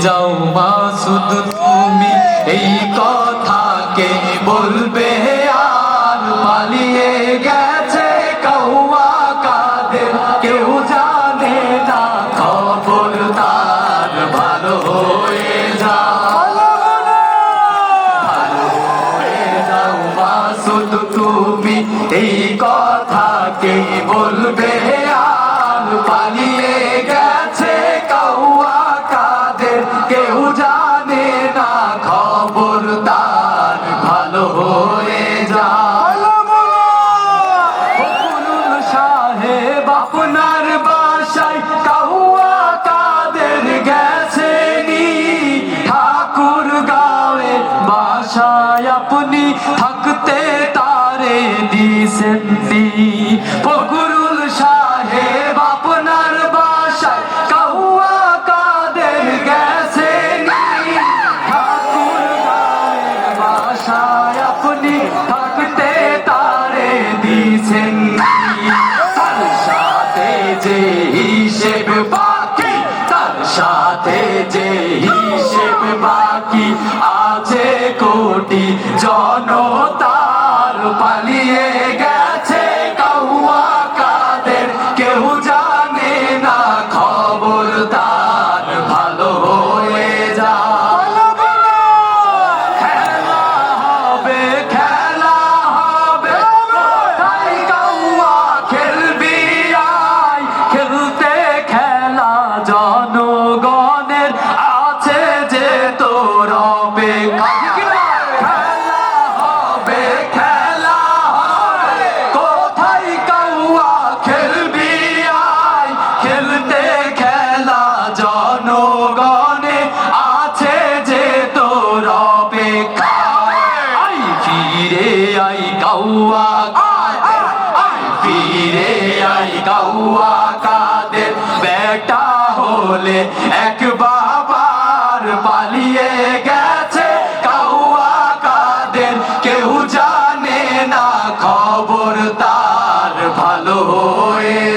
যাও মাসুদ তুমি এই কথাকে বলবে আর পালিয়ে গেছে কাউয়া কাদের কেউ জানে না খবর তার ভালো হয়ে যাও মাসুদ তুমি এই কথাকে বলবে আর পালিয়ে গেছে কাউয়া কেউ জানে না খবর তার ভালো হয়ে যায় ফখরুল সাহেব আপনার বাসায় কাউয়া কাদের গেছেনি ঠাকুর গাঁয়ে বাসায় আপনি থাকতে তারে দিছেননি ফখরুল সাহেব আপনার বাসায় কাউয়া কাদের আপনি থাকতে তারে দিছেন তার সাথে যে হিসেব বাকি তার সাথে যে হিসেব বাকি আছে কোটি জনতার পালিয়ে গেছে কাউয়া কাদের কেউ জানে না খবর তার ভালো হয়ে যায় জনগণের আছে যে তোর অপেক্ষা খেলা হবে কোথায় কাউয়া খেলবি আয় খেলতে খেলা জনগণে আছে যে তোর অপেক্ষা আই ফিরে আই কাউয়া ফিরে আই কাউয়া কাদের বেটা হলে একবার